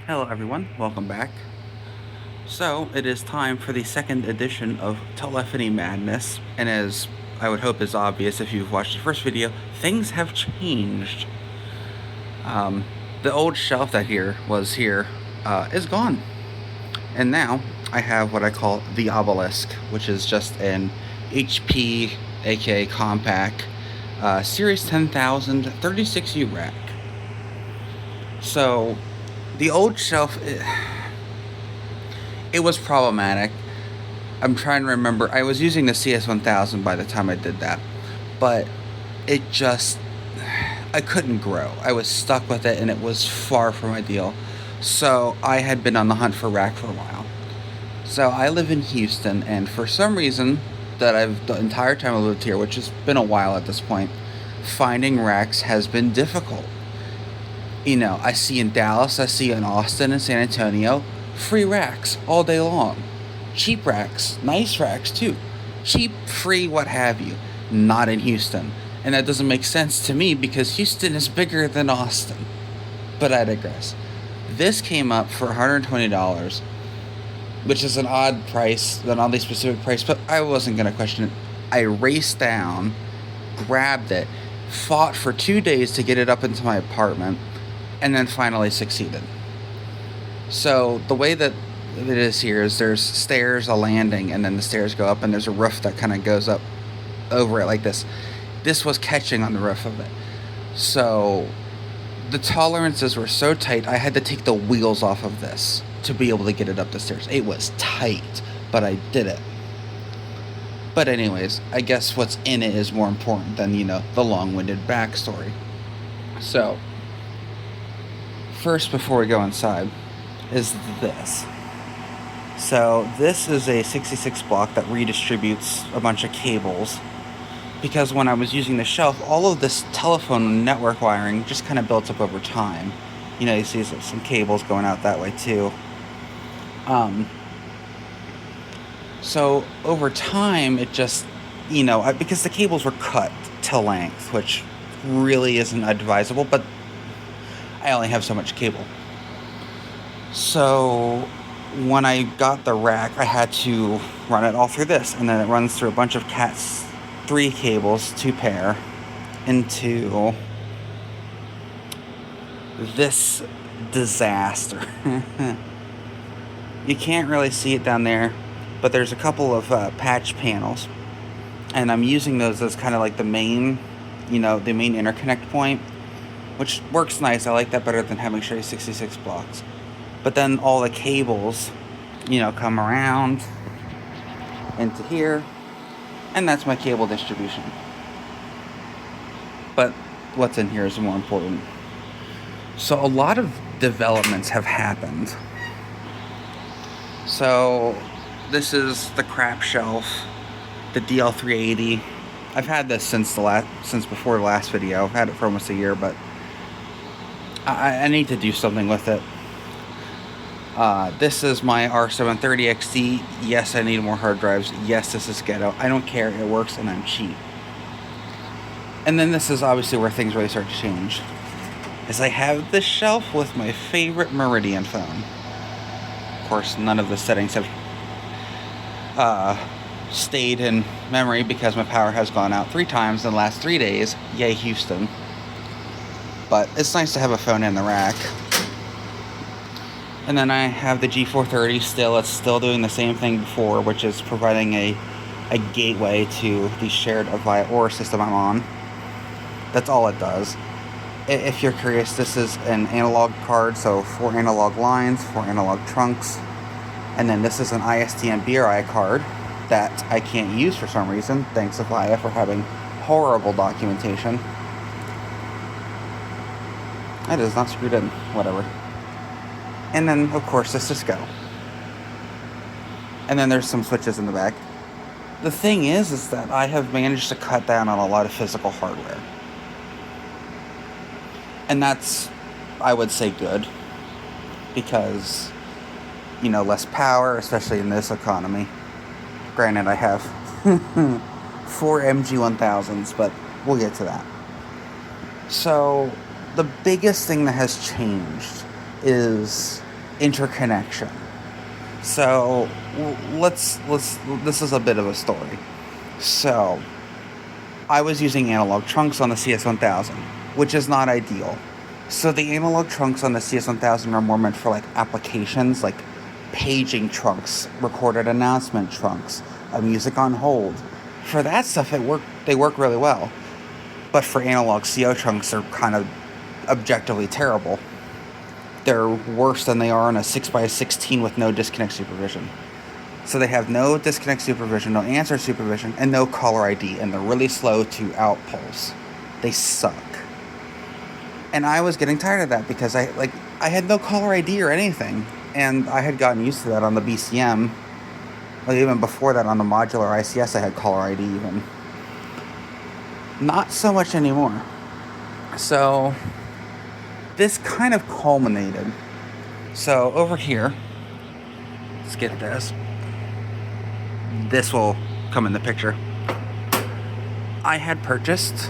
Hello everyone, welcome back. So, it is time for the second edition of Telephony Madness, and as I would hope is obvious if you've watched the first video, things have changed. The old shelf that was here is gone, and now I have what I call the obelisk, which is just an HP, aka compact, Series 10,000 36U rack. So, the old shelf, it was problematic. I'm trying to remember. I was using the CS1000 by the time I did that, but it just, I couldn't grow. I was stuck with it, and it was far from ideal. So I had been on the hunt for a rack for a while. So I live in Houston, and for some reason the entire time I lived here, which has been a while at this point, finding racks has been difficult. I see in Dallas, I see in Austin and San Antonio, free racks all day long. Cheap racks, nice racks too. Cheap, free, what have you. Not in Houston. And that doesn't make sense to me because Houston is bigger than Austin. But I digress. This came up for $120, which is an odd price, an oddly specific price, but I wasn't going to question it. I raced down, grabbed it, fought for 2 days to get it up into my apartment, and then finally succeeded. So the way that it is here is there's stairs, a landing, and then the stairs go up, and there's a roof that kind of goes up over it like this. This was catching on the roof of it. So the tolerances were so tight, I had to take the wheels off of this to be able to get it up the stairs. It was tight, but I did it. But anyways, I guess what's in it is more important than, the long-winded backstory. So, first, before we go inside, is this. So this is a 66 block that redistributes a bunch of cables, because when I was using the shelf, all of this telephone network wiring just kind of built up over time. You see some cables going out that way too. So over time, it just, because the cables were cut to length, which really isn't advisable, but I only have so much cable. So when I got the rack, I had to run it all through this, and then it runs through a bunch of Cat 3 cables, 2 pair, into this disaster. You can't really see it down there, but there's a couple of patch panels, and I'm using those as kind of like the main interconnect point, which works nice. I like that better than having straight 66 blocks. But then all the cables, come around into here, and that's my cable distribution. But what's in here is more important. So a lot of developments have happened. So this is the crap shelf, the DL380. I've had this since before the last video. I've had it for almost a year, but I need to do something with it. This is my R730 XD. Yes, I need more hard drives. Yes, this is ghetto. I don't care. It works, and I'm cheap. And then this is obviously where things really start to change. Is I have this shelf with my favorite Meridian phone. Of course, none of the settings have stayed in memory because my power has gone out 3 times in the last 3 days. Yay, Houston. But it's nice to have a phone in the rack. And then I have the G430 still. It's still doing the same thing before, which is providing a gateway to the shared Avaya Aura system I'm on. That's all it does. If you're curious, this is an analog card, so 4 analog lines, 4 analog trunks. And then this is an ISDN BRI card that I can't use for some reason. Thanks Avaya for having horrible documentation. That is not screwed in. Whatever. And then, of course, the Cisco. And then there's some switches in the back. The thing is that I have managed to cut down on a lot of physical hardware. And that's, I would say, good. Because, less power, especially in this economy. Granted, I have 4 MG1000s, but we'll get to that. So, the biggest thing that has changed is interconnection. So let's this is a bit of a story. So I was using analog trunks on the CS1000, which is not ideal. So the analog trunks on the CS1000 are more meant for like applications like paging trunks, recorded announcement trunks, music on hold. For that stuff, they work really well. But for analog CO trunks, they're kind of objectively terrible. They're worse than they are on a 6x16 with no disconnect supervision. So they have no disconnect supervision, no answer supervision, and no caller ID, and they're really slow to outpulse. They suck. And I was getting tired of that because I had no caller ID or anything, and I had gotten used to that on the BCM. Well, even before that on the modular ICS, I had caller ID even. Not so much anymore. So this kind of culminated. So over here, let's get this. This will come in the picture. I had purchased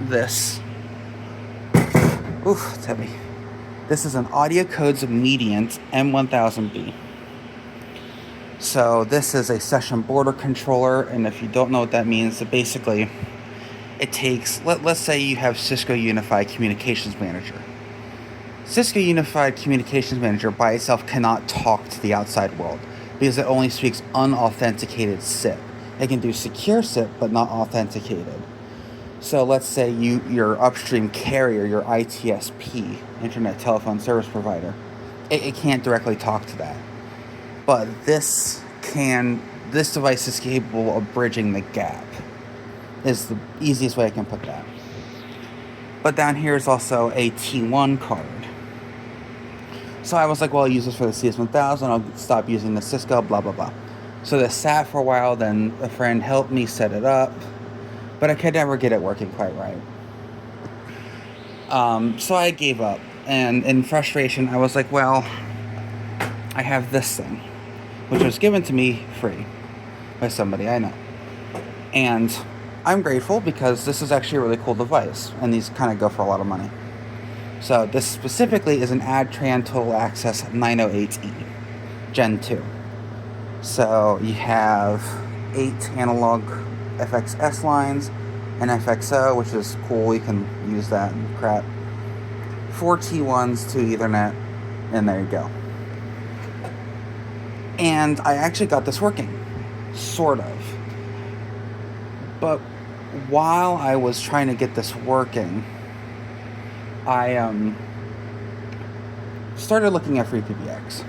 this. Oof, it's heavy. This is an Audio Codes Mediant M1000B. So this is a session border controller, and if you don't know what that means, it basically it takes, let's say you have Cisco Unified Communications Manager. Cisco Unified Communications Manager by itself cannot talk to the outside world because it only speaks unauthenticated SIP. It can do secure SIP, but not authenticated. So let's say your upstream carrier, your ITSP, Internet Telephone Service Provider, it can't directly talk to that. But this device is capable of bridging the gap, is the easiest way I can put that. But down here is also a T1 card. So I was like, well, I'll use this for the CS1000, I'll stop using the Cisco, blah, blah, blah. So this sat for a while, then a friend helped me set it up, but I could never get it working quite right. So I gave up, and in frustration, I was like, well, I have this thing, which was given to me free by somebody I know. And I'm grateful because this is actually a really cool device, and these kind of go for a lot of money. So this specifically is an Adtran Total Access 908E Gen 2. So you have 8 analog FXS lines, and FXO, which is cool, you can use that and crap. 4 T1s, 2 Ethernet, and there you go. And I actually got this working, sort of. But while I was trying to get this working, I started looking at FreePBX.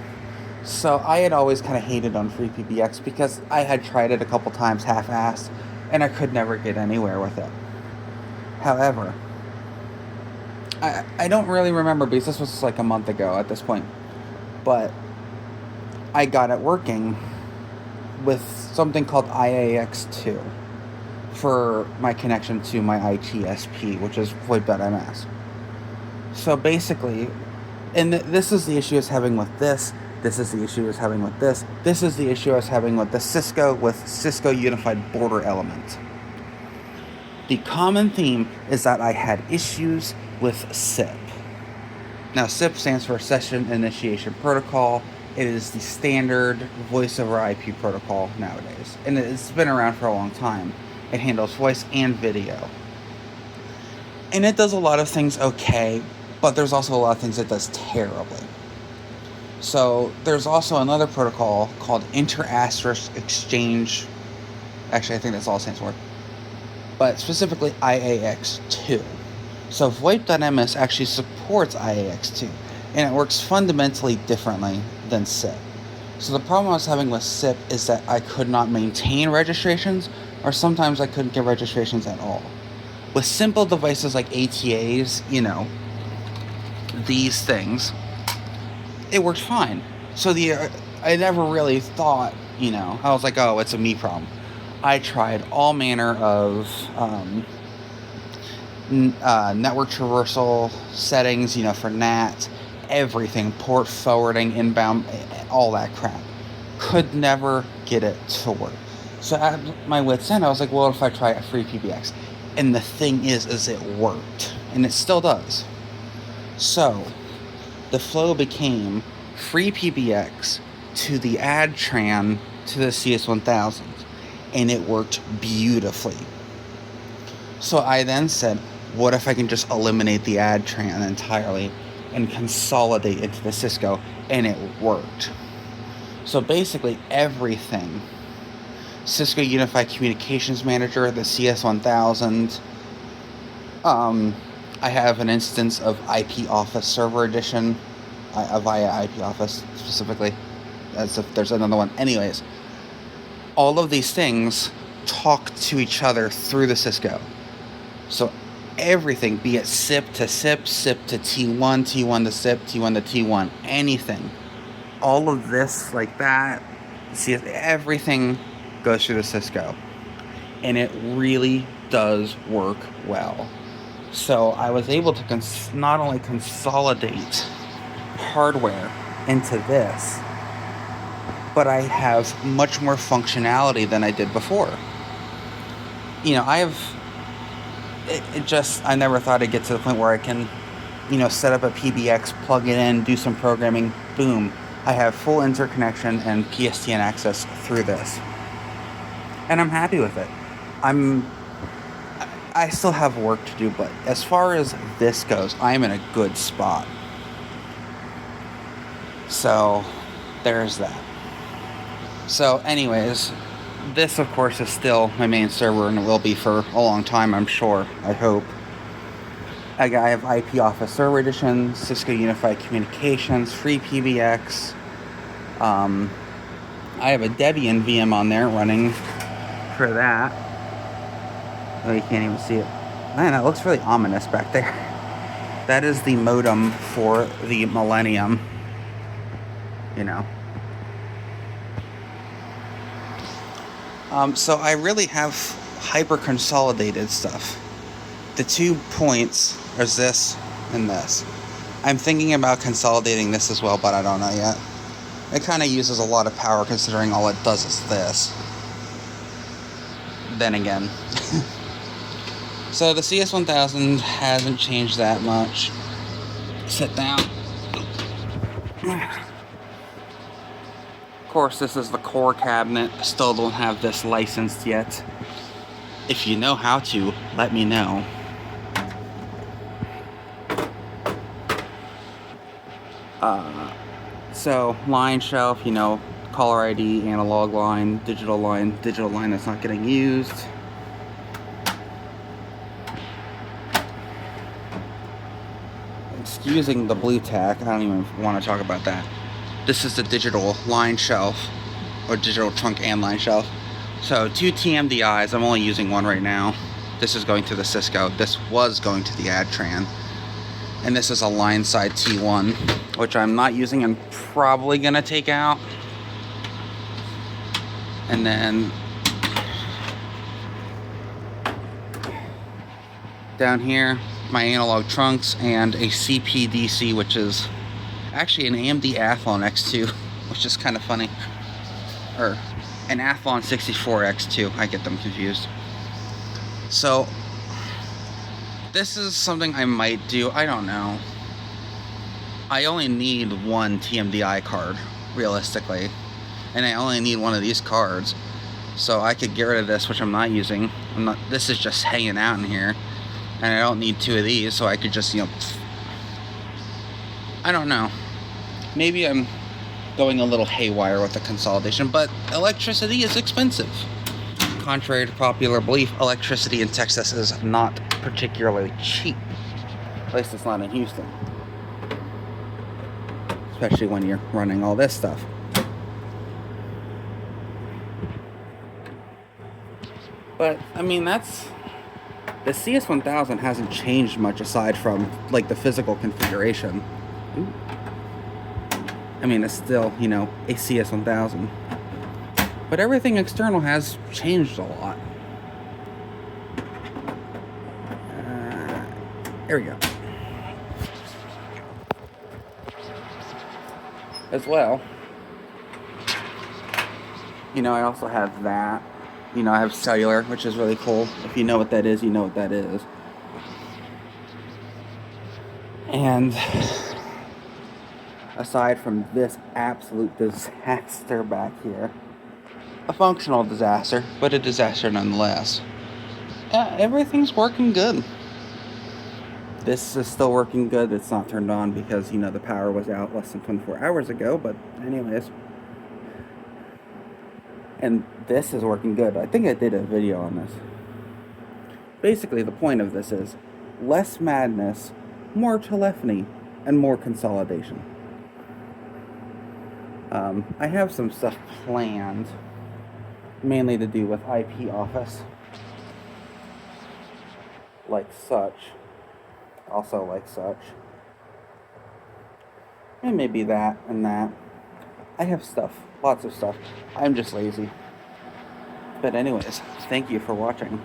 So I had always kind of hated on FreePBX because I had tried it a couple times half-assed, and I could never get anywhere with it. However, I don't really remember because this was like a month ago at this point, but I got it working with something called IAX2 for my connection to my ITSP, which is VoIP.ms. So basically, and this is the issue I was having with this. This is the issue I was having with this. This is the issue I was having with the Cisco Unified Border Element. The common theme is that I had issues with SIP. Now, SIP stands for Session Initiation Protocol. It is the standard voice over IP protocol nowadays, and it's been around for a long time. It handles voice and video. And it does a lot of things okay, but there's also a lot of things it does terribly. So there's also another protocol called Inter-Asterisk Exchange. Actually, I think that's all it stands for. But specifically IAX2. So VoIP.ms actually supports IAX2, and it works fundamentally differently than SIP. So the problem I was having with SIP is that I could not maintain registrations, or sometimes I couldn't get registrations at all. With simple devices like ATAs, these things, it worked fine. So I never really thought, I was like, oh, it's a me problem. I tried all manner of network traversal settings, for NAT, everything, port forwarding, inbound, all that crap. Could never get it to work. So at my wit's end, I was like, well, what if I try a FreePBX? And the thing is it worked. And it still does. So the flow became free PBX to the AdTran to the CS1000, and it worked beautifully. So I then said, what if I can just eliminate the AdTran entirely and consolidate into the Cisco? And it worked. So basically everything, Cisco Unified Communications Manager, the CS1000, I have an instance of IP Office Server Edition, via IP Office specifically, as if there's another one. Anyways, all of these things talk to each other through the Cisco. So everything, be it SIP to SIP, SIP to T1, T1 to SIP, T1 to T1, anything, all of this like that, see, everything goes through the Cisco, and it really does work well. So I was able to not only consolidate hardware into this, but I have much more functionality than I did before. You know, I never thought I'd get to the point where I can, set up a PBX, plug it in, do some programming, boom. I have full interconnection and PSTN access through this. And I'm happy with it. I still have work to do, but as far as this goes, I'm in a good spot. So, there's that. So, anyways, this, of course, is still my main server, and it will be for a long time, I'm sure. I hope. I have IP Office Server Edition, Cisco Unified Communications, free PBX. I have a Debian VM on there running for that. Oh, you can't even see it. Man, it looks really ominous back there. That is the modem for the Millennium. So I really have hyper-consolidated stuff. The 2 points are this and this. I'm thinking about consolidating this as well, but I don't know yet. It kind of uses a lot of power considering all it does is this. Then again. So the CS1000 hasn't changed that much. Sit down. Of course, this is the core cabinet. Still don't have this licensed yet. If you know how to, let me know. So, line shelf, caller ID, analog line line that's not getting used. Excusing the blue tack, I don't even want to talk about that. This is the digital line shelf, or digital trunk and line shelf. So 2 TMDIs, I'm only using one right now. This is going to the Cisco, this was going to the AdTran. And this is a line side T1, which I'm not using, I'm probably going to take out. And then down here, my analog trunks and a CPDC, which is actually an AMD Athlon X2, which is kind of funny. Or an Athlon 64X2, I get them confused. So this is something I might do, I don't know. I only need one TMDI card, realistically. And I only need one of these cards. So I could get rid of this, which I'm not using. This is just hanging out in here. And I don't need 2 of these, so I could just, I don't know. Maybe I'm going a little haywire with the consolidation, but electricity is expensive. Contrary to popular belief, electricity in Texas is not particularly cheap. At least it's not in Houston. Especially when you're running all this stuff. But, the CS1000 hasn't changed much aside from, the physical configuration. Ooh. It's still, a CS1000. But everything external has changed a lot. There we go. As well, I also have that. I have cellular, which is really cool. If you know what that is, you know what that is. And aside from this absolute disaster back here. A functional disaster, but a disaster nonetheless. Everything's working good. This is still working good. It's not turned on because, you know, the power was out less than 24 hours ago, but anyways. And this is working good. I think I did a video on this. Basically, the point of this is less madness, more telephony, and more consolidation. I have some stuff planned, mainly to do with IP office, like such, also like such, and maybe that and that. I have stuff, lots of stuff. I'm just lazy. But anyways, thank you for watching.